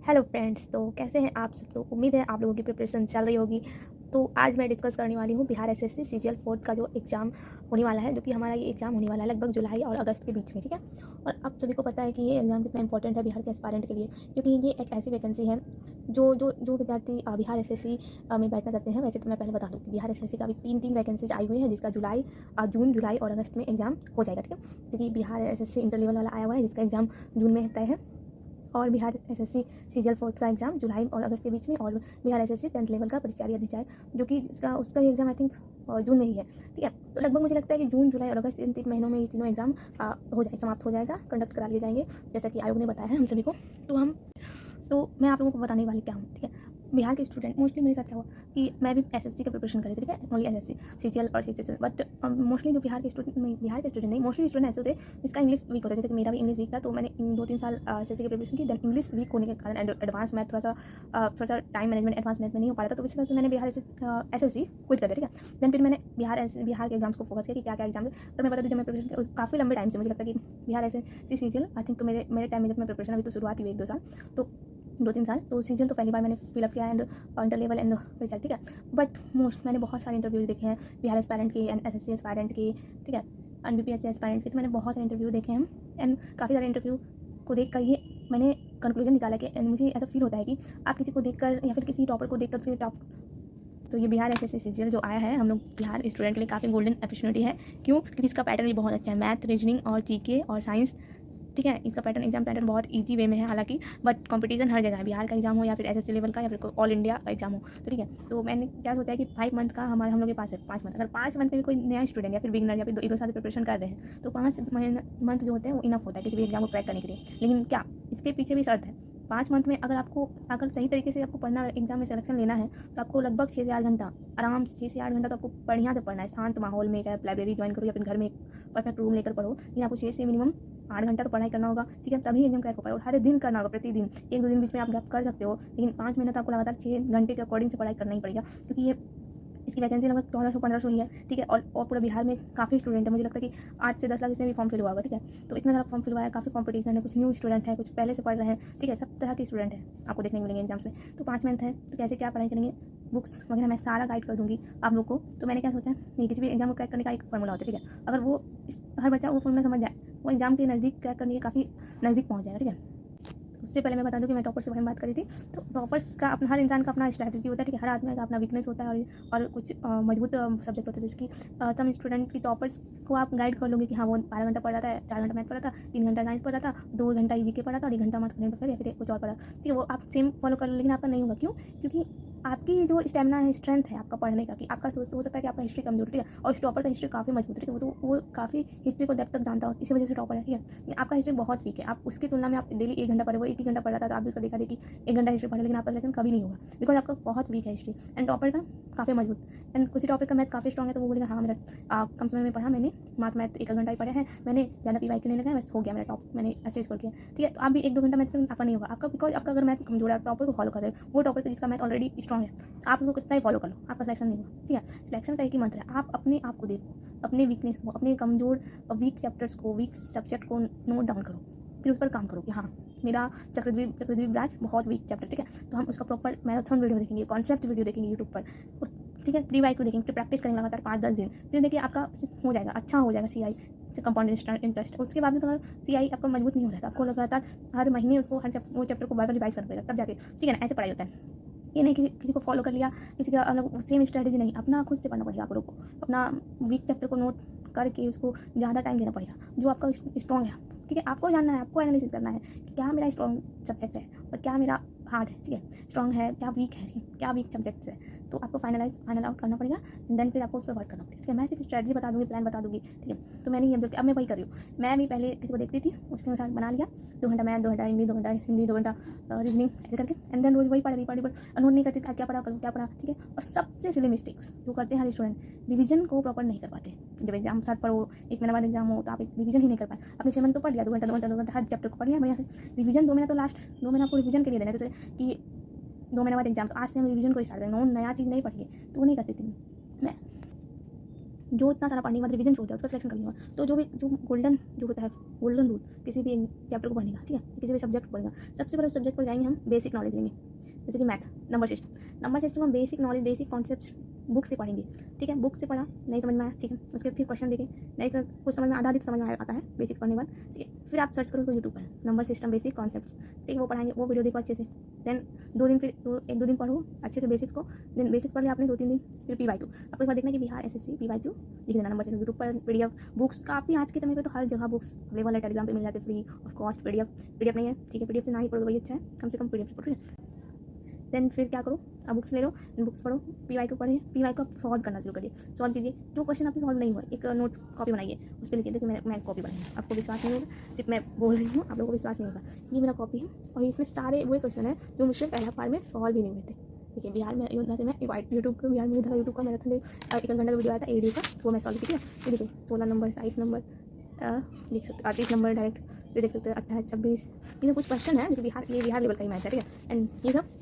Hello friends, तो कैसे हैं आप सब। तो उम्मीद है आप लोगों की प्रिपरेशन चल रही होगी। तो आज मैं डिस्कस करने वाली हूँ बिहार एसएससी सीजीएल 4 का जो एग्ज़ाम होने वाला है, जो कि हमारा ये एग्ज़ाम होने वाला है लगभग जुलाई और अगस्त के बीच में, ठीक है। और आप सभी को पता है कि ये एग्ज़ाम कितना इंपॉर्टेंट है बिहार के एस्पायरेंट के लिए, क्योंकि ये एक ऐसी वैकेंसी है जो विद्यार्थी बिहार एसएससी में बैठना चाहते हैं। वैसे तो मैं पहले बता दूँ कि बिहार एसएससी का अभी तीन वैकेंसीज आई हुई है, जिसका जून, जुलाई और अगस्त में एग्ज़ाम हो जाएगा, ठीक है। क्योंकि बिहार एसएससी इंटर लेवल वाला आया हुआ है, जिसका एग्ज़ाम जून में तय है, और बिहार एसएससी सीजीएल 4 का एग्ज़ाम जुलाई और अगस्त के बीच में, और बिहार एसएससी 10th लेवल का परिचारी अधिकारी, जो कि उसका भी एग्ज़ाम आई थिंक जून में ही है, ठीक है। तो लगभग मुझे लगता है कि जून, जुलाई और अगस्त इन 3 महीनों में ये तीनों एग्ज़ाम समाप्त हो जाएगा, कंडक्ट करा लिए जाएंगे, जैसा कि आयोग ने बताया है हम सभी को। तो मैं आप लोगों को बताने वाली क्या हूँ, ठीक है। बिहार के स्टूडेंट मोस्टली मेरे साथ क्या हुआ कि मैं भी एसएससी का प्रिपरेशन कर रही थी, ठीक है, ओनली एसएससी सीजीएल और सीसीएल, बट मोस्टली जो बिहार के स्टूडेंट नहीं, मोस्टली स्टूडेंट ऐसे होते जिसका इंग्लिश वीक होता है, जैसे कि मेरा भी इंग्लिश वीक था। तो मैंने इन 2-3 साल एसएससी की प्रिपरेशन की, देन इंग्लिश वीक होने के कारण एडवांस मैथ थोड़ा सा टाइम मैनेजमेंट एडवांस मैथ में नहीं हो पा रहा था, तो इसी वजह से मैंने बिहार एसएससी क्विट कर दिया, ठीक है। देन फिर मैंने बिहार के एग्जाम्स को फोकस किया कि क्या क्या एग्जाम है। पर मैं बता दूँ, जब मैं प्रिपरेशन काफ़ी लंबे टाइम से, मुझे लगता है कि Bihar SSC CGL I think मेरे टाइम में जब मैं प्रिपरेशन, अभी तो शुरुआत हुई 1-2 साल, तो 2-3 साल, तो सीजन तो पहली बार मैंने फिलअप किया and inter level and result, ठीक है। बट मैंने बहुत सारे इंटरव्यूज देखे हैं बिहार एस्पायरेंट के एंड एसएससी एस्पायरेंट के, ठीक है, एंड बीपीएससी एस्पायरेंट के। तो मैंने बहुत सारे इंटरव्यू देखे हैं एंड काफ़ी सारे इंटरव्यू को देख कर ही मैंने कंक्लूजन निकाला कि एंड मुझे ऐसा फील होता है कि आप किसी को देखकर या फिर किसी टॉपर को देखकर उसके टॉप, तो ये बिहार एसएससी सीजीएल जो आया है हम लोग बिहार स्टूडेंट के लिए काफ़ी गोल्डन अपॉर्चुनिटी है। क्यों? क्योंकि इसका पैटर्न भी बहुत अच्छा है, मैथ, रीजनिंग और जीके और साइंस, ठीक है। इसका एग्जाम पैटर्न बहुत इजी वे में है हालांकि, बट कंपटीशन हर जगह है, बिहार का एग्जाम हो या फिर एसएससी लेवल का या फिर ऑल इंडिया का एग्जाम हो, तो ठीक है। तो मैंने क्या सोचा है कि 5 मंथ का हम लोग के पास है, 5 मंथ, अगर 5 मंथ में भी कोई नया स्टूडेंट या फिर बिगनर या फिर 1-2 साल प्रिपरेशन कर रहे हैं, तो 5 मंथ जो होते हैं वो इनफ होता है किसी भी एग्जाम को क्रैक करने के लिए। लेकिन क्या इसके पीछे भी शर्त है, 5 मंथ में अगर सही तरीके से आपको पढ़ना, एग्जाम में सिलेक्शन लेना है, तो आपको लगभग 6 से 8 घंटा, आराम से 6 से 8 घंटा तो आपको बढ़िया से पढ़ना है, शांत माहौल में, चाहे लाइब्रेरी ज्वाइन करो या फिर घर में एक परफेक्ट रूम लेकर पढ़ो, लेकिन आपको 6 से मिनिमम 8 घंटा तो पढ़ाई करना होगा, ठीक है, तभी एग्जाम क्रैक हो पाए। और हर दिन करना होगा, प्रतिदिन, 1-2 दिन बीच में आप गैप कर सकते हो, लेकिन 5 महीने तो आपको लगातार 6 घंटे के अकॉर्डिंग से पढ़ाई करना ही पड़ेगा, क्योंकि ये इसकी वैकेंसी लगभग 1400-1500 ही है, ठीक है। और पूरे बिहार में काफ़ी स्टूडेंट है, मुझे लगता है कि 8 से 10 लाख इसमें भी फॉर्म फिल हुआ होगा, ठीक है। तो इतना सारा फॉर्म फिल हुआ है, काफ़ी कॉम्पिटिशन है, कुछ न्यू स्टूडेंट है, कुछ पहले से पढ़ रहे हैं, ठीक है, सब तरह के स्टूडेंट हैं आपको देखने को मिलेंगे एग्जाम्स में। तो 5 मंथ है, तो कैसे क्या पढ़ाई करेंगे, बुक्स वगैरह मैं सारा गाइड कर दूँगी आप लोग को। तो मैंने क्या सोचा नहीं, किसी भी एग्जाम को क्रैक करने का एक फॉर्मूला होता है, ठीक है। अगर वो हर बच्चा वो फॉर्मूला समझ जाए, वो एग्जाम के नज़दीक क्रैक करने के काफ़ी नज़दीक पहुँच जाएगा, ठीक है। उससे पहले मैं बता दूं कि मैं टॉपर से बारे में बात करी थी। तो टॉपर्स का अपना, हर इंसान का अपना स्ट्रैटेजी होता है, ठीक है, हर आदमी का अपना वीकनेस होता है और कुछ मजबूत सब्जेक्ट होता है, जैसे कि सम स्टूडेंट की टॉपर्स को आप गाइड कर लोगे कि हाँ वो 12 घंटा पढ़ रहा था, 4 घंटा मैथ पढ़ा था, 3 घंटा साइंस पढ़ा था, 2 घंटा जीके पढ़ा था और 1 घंटा मैथ करंट अफेयर या फिर कुछ और पढ़ा, ठीक है। वो आप सेम फॉलो कर लो, लेकिन आपका नहीं होगा। क्यों? क्योंकि आपकी जो स्टेमिना है, स्ट्रेंथ है आपका पढ़ने का, कि आपका हो सकता है कि आपका हिस्ट्री कमजोर, ठीक है, और टॉपर का हिस्ट्री काफ़ी मजबूत, ठीक है, वो काफ़ी हिस्ट्री को डेप्थ तक जानता हो, इसी वजह से टॉपर है, ठीक है। आपका हिस्ट्री बहुत वीक है, आप उसकी तुलना में आप डेली 1 घंटा पढ़े, वो 1 ही घंटा पढ़ रहा था, तो आप भी उसका देखा देखी 1 घंटा हिस्ट्री पढ़े, लेकिन आपका सिलेक्शन कभी नहीं होगा, बिकॉज आपका बहुत वीक है हिस्ट्री। एंड टॉपर का काफ़ी मजबूत, एंड कुछ टॉपिक का मैथ काफ़ी स्ट्रॉग है, तो वो बोलेगा हाँ मेरा कम समय में पढ़ा, मैंने मैथ 1 घंटा ही पढ़े हैं, मैंने ज़्यादा पीवाई नहीं लगाया, बस हो गया मेरा टॉप, मैंने अच्छे स्कोर किया, ठीक है। तो आप भी 1-2 घंटा मैथ आपका नहीं होगा, आपका बिकॉज आपका अगर मैथ कमजोर है, टॉपर को फॉलो कर रहे हो, वो टॉपर जिसका मैथ ऑलरेडी स्ट्रॉग है, आप उसको कितना ही फॉलो कर लो, आपका सिलेक्शन नहीं होगा, ठीक है। सिलेक्शन का एक ही मंत्र है, आप अपने आप को देखो, अपने वीकनेस को, अपने कमजोर वीक चैप्टर्स को, वीक सब्जेक्ट को नोट डाउन करो, फिर उस पर काम करो कि हाँ मेरा चक्रद्वीप ब्रांच बहुत वीक चैप्टर, ठीक है। तो हम उसका प्रॉपर मैराथन वीडियो देखेंगे, कॉन्सेप्ट वीडियो देखेंगे यूट्यूब पर, उस, ठीक है, प्री वाई को देखेंगे, फिर प्रैक्टिस करेंगे लगातार 5-10 दिन, फिर देखिए आपका हो जाएगा, अच्छा हो जाएगा सीआई कंपाउंड इंटरेस्ट। उसके बाद में तो अगर सीआई आपका मजबूत नहीं हो रहा है, आपको लगातार हर महीने उसको वो चैप्टर को बार-बार रिवाइज करना पड़ेगा, तब जाके, ठीक है ना, ऐसे पढ़ाई होता है। ये नहीं कि किसी को फॉलो कर लिया, किसी का अलग सेम स्ट्रैटेजी नहीं, अपना खुद से पढ़ना पड़ेगा आप लोग को, अपना वीक चैप्टर को नोट करके उसको ज़्यादा टाइम देना पड़ेगा, जो आपका स्ट्रॉन्ग है, ठीक है। आपको जानना है, आपको एनालिसिस करना है कि क्या मेरा स्ट्रॉन्ग सब्जेक्ट है और क्या मेरा हार्ड है, ठीक है, स्ट्रॉन्ग है क्या वीक है, क्या वीक सब्जेक्ट्स है, तो आपको फाइनल आउट करना पड़ेगा, देन फिर आपको उस पर वर्क करना पड़ेगा, ठीक है। मैं सिर्फ स्ट्रैटेजी बता दूँगी, प्लान बता दूँगी, ठीक है। तो मैंने ये ऑब्जर्व किया, अब मैं वही कर रही हूँ। मैं भी पहले किसी को देखती थी, उसके अनुसार बना लिया, 2 घंटा मैथ, 2 घंटा हिंदी, 2 घंटा 2 घंटा रीजनिंग, ऐसे करके, एंड देन रोज वही पढ़ रही नोट नहीं करती, आज क्या पढ़ा, कल क्या पढ़ा, ठीक है। और सबसे सिली मिस्टेक्स जो करते हैं हर स्टूडेंट, रिवीजन को प्रॉपर नहीं कर पाते। जब एग्जाम साथ पर हो, 1 महीने बाद एग्जाम हो, तो आप रिवीजन ही नहीं कर पाए, आपने 6 मंथ तो पढ़ लिया, 2 घंटा हर चैप्टर को पढ़ लिया बढ़िया से, रिवीजन 2 महीना तो लास्ट 2 महीना आपको रिवीजन के लिए देना, जैसे कि 2 महीने बाद एग्जाम, तो आज से हम रिवीजन को स्टार्ट करेंगे, नया चीज़ नहीं पढ़िए, तो वो नहीं करती थी मैं। जो इतना सारा पढ़ने के बाद रिवीजन होता है उसका सिलेक्शन कर लूँगा। तो जो गोल्डन जो होता है, गोल्डन रूल किसी भी चैप्टर को पढ़ने का, ठीक है, किसी भी सब्जेक्ट को पढ़ेगा, सबसे पहले उस सब्जेक्ट पर जाएंगे हम, बेसिक नॉलेज लेंगे, जैसे कि मैथ, नंबर सिस्टम हम basic knowledge, basic concept book से पढ़ेंगे, ठीक है। बुक से पढ़ा, नहीं समझ में आया, ठीक है, उसके फिर क्वेश्चन देखें, नहीं कुछ समझ में आधा अधिक समझ में आता है बेसिक पढ़ने के बाद, ठीक है। फिर आप सर्च करो तो यूट्यूब पर नंबर सिस्टम बेसिक कॉन्सेप्ट, ठीक है, वो पढ़ाएंगे, वो वीडियो देखो अच्छे से। देन 2 दिन, फिर 1-2 दिन पढ़ो अच्छे से बेसिक्स को। देन बेसिक्स पढ़ लिया आपने 2-3 दिन, फिर PYQ आपको एक बार देखना कि बिहार SSC PYQ लिख देना नंबर, यूट्यूब पर PDF बुक्स काफ़ी, आज के समय पे तो हर जगह बुक्स अवेलेबल है, टेलीग्राम पे मिल जाते फ्री ऑफ कॉस्ट। PDF नहीं है, ठीक है, PDF से ना ही पढ़ो वही अच्छा है, कम से कम PDF से पढ़ो, ठीक है। देन फिर क्या करो, अब बुक्स ले लो, बुक्स पढ़ो, PYQ पढ़िए, PYQ आप सॉल्व करना शुरू करिए, सॉल्व कीजिए। जो क्वेश्चन आपसे सॉल्व नहीं हुआ, एक नोट कॉपी बनाइए, उस पर लिखिए। देखिए मैं कॉपी बनाई, आपको विश्वास नहीं होगा, सिर्फ मैं बोल रही हूँ, आप लोगों को विश्वास नहीं होगा। ये मेरा कॉपी है और इसमें सारे वही क्वेश्चन है जो मुझसे पहला पार में सॉल्व ही नहीं हुए थे। देखिए बिहार में योजना से मैं यूट्यूब को, बिहार में उधर यूट्यूब का मैराथन 1 घंटे का वीडियो आया था AD का, वो मैं सॉल्व किया। ये देखिए 16 नंबर, 22 नंबर देख सकते, 38 नंबर डायरेक्ट ये देख सकते हैं, 28, 26, ये कुछ क्वेश्चन है जो बिहार लेवल का ही मैथ है, ठीक है। एंड ये सब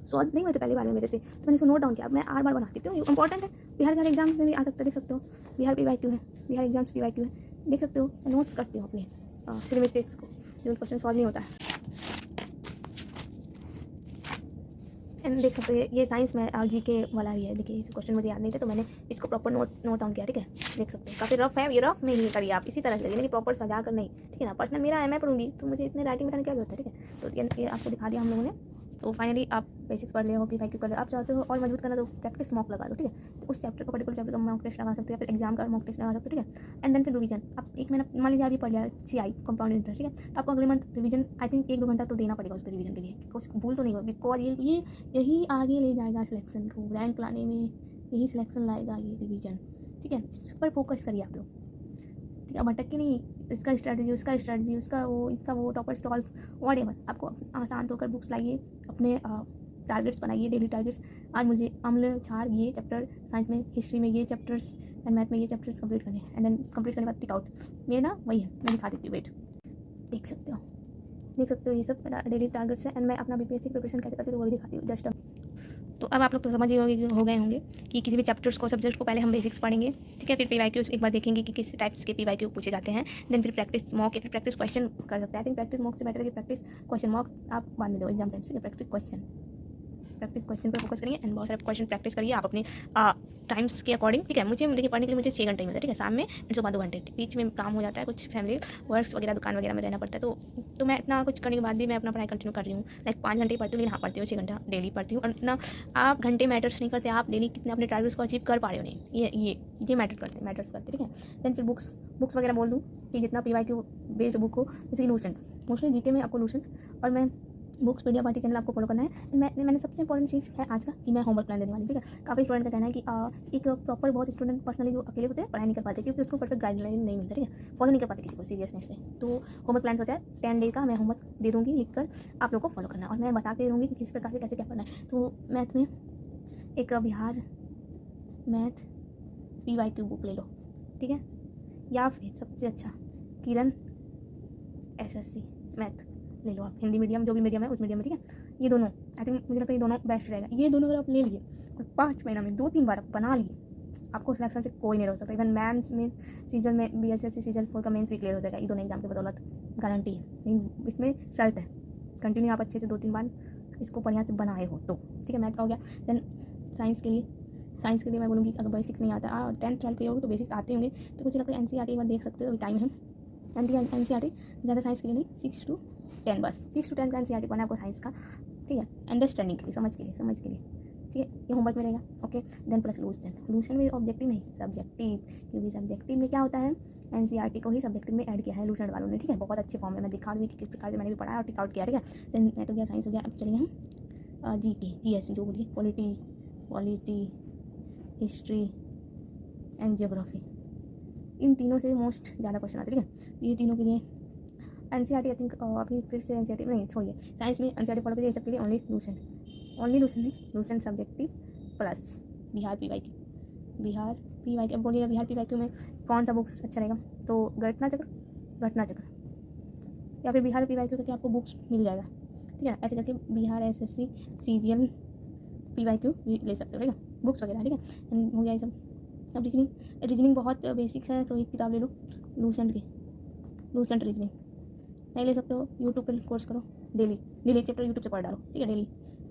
सॉल्व नहीं हुए थे पहली बार में मेरे से, तो मैंने इसको नोट डाउन किया। अब मैं हर बार बनाती हूँ, इंपॉर्टेंट है, बिहार के एग्जाम में भी आ सकता है, देख सकते हो, बिहार PYQ है, बिहार एग्जाम्स PYQ है, देख सकते हो। नोट्स करती हूँ अपने सिलेबस टेक्स्ट को, जो क्वेश्चन सॉल्व नहीं होता है। एंड देख सकते हो ये साइंस में GK वाला ही है, देखिए इस क्वेश्चन मुझे याद नहीं थे तो मैंने इसको प्रॉपर नोट डाउन किया, ठीक है। देख सकते हो काफ़ी रफ है, ये रफ में ही करिए आप, इसी तरह से लेकिन प्रॉपर सजा कर नहीं, ठीक है ना। पर्सनल मेरा है, मैं पढ़ूंगी तो मुझे इतने राइटिंग बनाने की क्या जरूरत है, ठीक है। तो ये आपको दिखा दिया हम लोगों ने। तो फाइनली आप बेसिक्स पढ़ ले हो, PYQ कर ले, आप चाहते हो और मजबूत करना तो प्रैक्टिस मॉक लगा दो, ठीक है। तो उस चैप्टर का, पर्टिकुलर चैप्टर का मॉक टेस्ट लगा सकते हो, या फिर एग्जाम का मॉक टेस्ट लगा सकते हो, ठीक है। एंड देन फिर रिवीजन, आप 1 महीना मान लीजिए अभी पढ़ लिया CI कंपाउंड इंटरेस्ट, ठीक है, तो आपको अगले मंथ रिवीजन आई थिंक 1-2 घंटा तो देना पड़ेगा उस पर रिवीजन के लिए, कुछ भूल तो नहीं होगी, बिकॉज यही आगे ले जाएगा सिलेक्शन को, रैंक लाने में यही सिलेक्शन लाएगा ये रिवीजन, ठीक है। इस पर फोकस करिए आप लोग, ठीक है। भटक के नहीं, इसका स्ट्रैटेजी, उसका स्ट्रैटेजी, इसका वो टॉपर स्टॉल्स व्हाटएवर, आपको आसान होकर बुक्स लाइए, अपने टारगेट्स बनाइए, डेली टारगेट्स। आज मुझे अम्ल क्षार ये चैप्टर, साइंस में हिस्ट्री में ये चैप्टर्स, एंड मैथ में ये चैप्टर्स कंप्लीट करने हैं। एंड देन कंप्लीट करने के बाद टिक आउट, मेरा ना वही है, मैं दिखा देती हूँ, वेट, देख सकते हो ये सब डेली टारगेट्स है। एंड मैं अपना BPSC प्रिपरेशन कैसे करती हूँ वो भी दिखाती हूँ जस्ट। तो अब आप लोग तो समझ ही हो गए होंगे कि किसी भी चैप्टर्स को, सब्जेक्ट को पहले हम बेसिक्स पढ़ेंगे, ठीक है। फिर PYQ एक बार देखेंगे कि किस टाइप्स के PYQ पूछे जाते हैं। देन फिर प्रैक्टिस मॉक या फिर प्रैक्टिस क्वेश्चन कर सकते हैं। आई थिंक प्रैक्टिस मॉक से बेटर है कि प्रैक्टिस क्वेश्चन, मॉक आप बाद में दो एग्जाम टाइम से। प्रैक्टिस क्वेश्चन पर फोकस करिए एंड बहुत सारे क्वेश्चन प्रैक्टिस करिए आप अपने टाइम्स के अकॉर्डिंग, ठीक है। मुझे देखिए पढ़ने के लिए मुझे 6 घंटे मिलता है, ठीक है, शाम में एंड सुबह 2 घंटे, बीच में काम हो जाता है, कुछ फैमिली वर्क्स वगैरह, दुकान वगैरह में रहना पड़ता है। तो मैं इतना कुछ करने के बाद भी मैं अपना पढ़ाई कंटिन्यू कर रही हूँ। लाइक 5 घंटे पढ़ती हूँ, लेकिन हाँ पढ़ती हूँ 6 घंटा डेली पढ़ती हूँ। और इतना आप घंटे मैटर्स नहीं करते, आप डेली कितने अपने टारगेट्स को अचीव कर पा रहे हो नहीं, ये मैटर्स करते, ठीक है। देन फिर बुक्स वगैरह बोल दूँ कि जितना PYQ बेस्ड बुक हो, जैसे लूसेंट, मोस्टली GK में आपको लूसेंट, और मैं बुक्स मीडिया पार्टी चैनल आपको फॉलो करना है। मैंने सबसे इंपॉर्टेंट चीज़ है आज का कि मैं होमवर्क प्लान देने वाली, ठीक है। काफ़ी स्टूडेंट का कहना है कि एक प्रॉपर, बहुत स्टूडेंट पर्सनली जो अकेले होते हैं पढ़ाई नहीं कर पाते क्योंकि उसको परफेक्ट गाइडलाइन नहीं मिलता, ठीक है, फॉलो नहीं कर पाते किसी को सीरियसनेस से। तो होमवर्क प्लान सोचा है 10 डे का मैं होमवर्क दे दूँगी लिख कर, आप लोग को फॉलो करना है और मैं बताते रहूँगी कि किस प्रकार से कैसे क्या करना है। तो मैथ में एक बिहार मैथ PYQ बुक ले लो, ठीक है, या फिर सबसे अच्छा किरण SSC मैथ ले लो आप, हिंदी मीडियम जो भी मीडियम है उस मीडियम में, ठीक है। ये दोनों आई थिंक मुझे लगता है ये दोनों बेस्ट रहेगा। ये दोनों अगर आप ले लिए और 5 महीना में 2-3 बार आप बना लिए, आपको सिलेक्शन से कोई नहीं रोक सकता। इवन मेंस में सीजन में BSSC सीजन 4 का मेंस भी क्लियर हो जाएगा, ये दोनों एग्जाम की बदौलत, गारंटी है। लेकिन इसमें शर्त है, कंटिन्यू आप अच्छे से 2-3 बार इसको बढ़िया से बनाए हो तो, ठीक है। मैथ का हो गया। देन साइंस के लिए मैं बोलूँगी अगर बेसिक्स नहीं आता, 10th 12th के होगी तो बेसिक्स आते होंगे, तो मुझे लगता है NCERT एक बार देख सकते हो, अभी टाइम है। NCERT ज़्यादा साइंस के लिए नहीं, 6 to 10 बस, 6 to 10 का NCERT पढ़ना है आपको साइंस का, ठीक है, अंडरस्टैंडिंग के लिए, समझ के लिए, ठीक है। ये होमवर्क में रहेगा, ओके। देन प्लस लूसेंट में ऑब्जेक्टिव नहीं सब्जेक्टिव, क्योंकि सब्जेक्टिव में क्या होता है, NCERT को ही सब्जेक्टिव में ऐड किया है लूसेंट वालों ने, ठीक है। बहुत अच्छे फॉर्म में मैं दिखा दूँगी कि किस प्रकार से मैंने भी पढ़ा और टिक आउट किया, ठीक है। देन मैं तो गया साइंस हो गया। अब चलिए हम GS जो बोलिए, पॉलिटी हिस्ट्री एंड जियोग्राफी, इन तीनों से मोस्ट ज़्यादा क्वेश्चन आते हैं, ठीक है। ये तीनों के लिए NCERT आई थिंक अभी फिर से NCERT नहीं छोड़िए, साइंस में NCERT फॉलो करिए, सबके लिए ओनली लूसेंट नहीं, Lucent subjective plus Bihar PYQ। अब बोलिएगा बिहार PYQ में कौन सा बुक्स अच्छा रहेगा, तो घटना चक्र या फिर बिहार PYQ करके आपको बुक्स मिल जाएगा, ठीक है। ऐसे करके बिहार SSC CGL PYQ भी ले सकते हो, ठीक है, बुक्स वगैरह, ठीक है। हो गया ये सब। अब रीजनिंग बहुत बेसिक्स है, तो एक किताब ले लो लूसेंट रीजनिंग। नहीं ले सकते हो यूट्यूब पर कोर्स करो, डेली एक चैप्टर यूट्यूब से पढ़ डालो, ठीक है।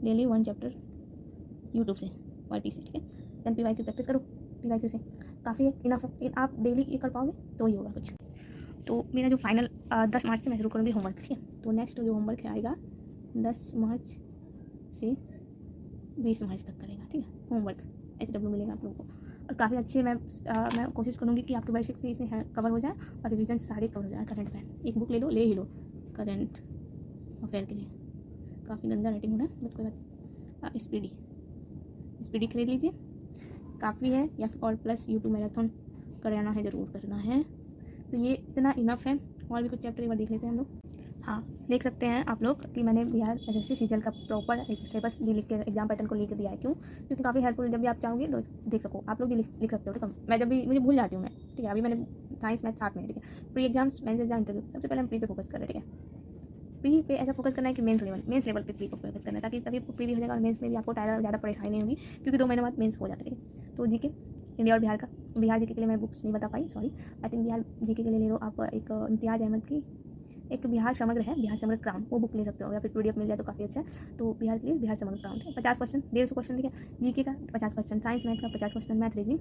डेली 1 चैप्टर यूट्यूब से YT से, ठीक है। देन PYQ प्रैक्टिस करो, PYQ से काफ़ी है, इनफ है। आप डेली ये कर पाओगे तो ही होगा कुछ। तो मेरा जो फाइनल 10 मार्च से मैं शुरू करूँगी होमवर्क, ठीक है। तो नेक्स्ट जो होमवर्क आएगा 10 मार्च से 20 मार्च तक करेगा, ठीक है। होमवर्क HW मिलेगा आप लोगों को, और काफ़ी अच्छे मैं कोशिश करूँगी कि आपके बेसिक्स भी इसमें कवर हो जाए और रिविजन सारे कवर हो जाए। करंट अफेयर एक बुक ले ही लो करंट अफेयर के लिए। काफ़ी गंदा राइटिंग हो रहा है बट कोई बात। स्पीडी खरीद लीजिए, काफ़ी है। या फिर और प्लस यूट्यूब मैराथन कराना है, ज़रूर करना है। तो ये इतना इनफ है। और भी कुछ चैप्टर एक बार देख लेते हैं हम लोग। हाँ, देख सकते हैं आप लोग कि मैंने बिहार SSC सीजीएल का प्रॉपर एक सिलेबस भी लिख के एग्जाम पैटर्न को लेकर दिया है। क्यों? क्योंकि काफ़ी हेल्पफुल, जब भी आप चाहोगे तो देख सको। आप लोग भी लिख सकते हो, ठीक है। मैं जब भी मुझे भूल जाती हूँ मैं, ठीक है। अभी मैंने साइंस मैथ साथ में, ठीक है। Pre exams, mains exam, interview, सबसे पहले हम प्री पे फोकस कर रहे हैं, ठीक है। प्री पे ऐसा फोकस करना है कि मेंस लेवल पे प्री को फोकस करना है, ताकि तभी प्री भी हो जाएगा और मेंस में भी आपको ज़्यादा परेशानी नहीं होगी, क्योंकि 2 महीने बाद मेंस हो जाता है। तो जीके इंडिया और बिहार जीके के लिए मैं बुक्स नहीं बता पाई, sorry. I think Bihar GK के लिए ले लो आप एक इम्तियाज़ अहमद की एक बिहार समग्र है, बिहार समग्र क्राउन, वो बुक ले सकते हो, या फिर PDF मिल जाए तो काफ़ी अच्छा है। तो बिहार के लिए बिहार समग्र क्राउन है। 50 क्वेश्चन, 150 क्वेश्चन, ठीक है। जीके का 50 क्वेश्चन, साइंस मैथ का 50 question, math reasoning,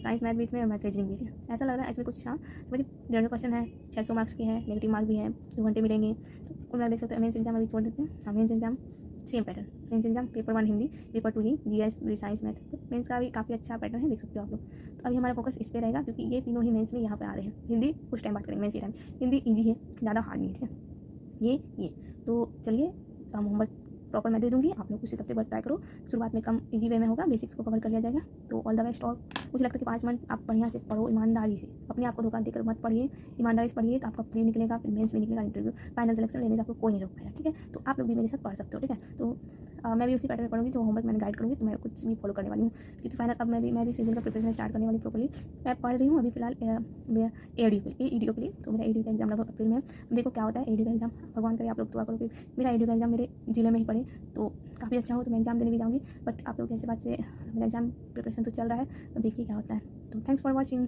science math बीच में, मैथ रीजनिंग बीच में। ऐसा लग रहा है इसमें कुछ, हाँ मुझे 150 क्वेश्चन है, 600 मार्क्स के हैं, नेगेटिव मार्क्स भी हैं, 2 घंटे मिलेंगे। तो कुल मिला देख सकते हो। मेंस एग्जाम अभी छोड़ देते हैं। हाँ, mains exam same pattern, mains exam paper 1 Hindi, paper 2 ही GS साइंस मैथ। तो मेंस का भी काफ़ी अच्छा पैटर्न है, देख सकते हो आप लोग। तो अभी हमारा फोकस इस पर रहेगा, क्योंकि ये तीनों ही मेंस में यहाँ पे आ रहे हैं। हिंदी कुछ टाइम बात करेंगे, मेंस ये टाइम हिंदी ईजी है, ज़्यादा हार्ड नहीं है, ठीक है। ये तो चलिए, हम होमवर्क प्रॉपर मैं दे दूँगी, आप लोग उसी हफ्ते बाद ट्राई करो। शुरुआत में कम इजी वे में होगा, बेसिक्स को कवर कर लिया जाएगा। तो ऑल द बेस्ट। और मुझे लगता है कि 5 मंथ आप बढ़िया से पढ़ो, ईमानदारी से, अपने आप को धोखा देकर मत पढ़िए, ईमानदारी से पढ़िए। तो आपका प्री निकलेगा, फिर मेंस भी निकलेगा, इंटरव्यू, फाइनल सिलेक्शन लेने से आपको कोई नहीं रोक पाएगा, ठीक है। तो आप लोग भी मेरे साथ पढ़ सकते हो, ठीक है। तो मैं भी उसी पैटर्न में पढ़ूंगी, जो होमवर्क मैंने गाइड करूँगी, तो मैं कुछ भी फॉलो करने वाली हूँ, क्योंकि फाइनल अब मैं भी सीजन का प्रिपरेशन स्टार्ट करने वाली प्रॉपर्ली। मैं पढ़ रही हूँ अभी फिलहाल ADO के लिए। तो मेरा ADO का एग्जाम लगभग अप्रैल में है। देखो क्या होता है ADO का एग्जाम, भगवान करे आप लोग दुआ करो कि मेरा ADO का एग्जाम मेरे जिले में ही पड़े, तो काफ़ी अच्छा हो, तो मैं एग्जाम देने भी जाऊँगी। बट आप लोग ऐसे बात से, मेरा एग्जाम प्रिपरेशन तो चल रहा है, तो देखिए क्या होता है। तो थैंक्स फॉर वॉचिंग।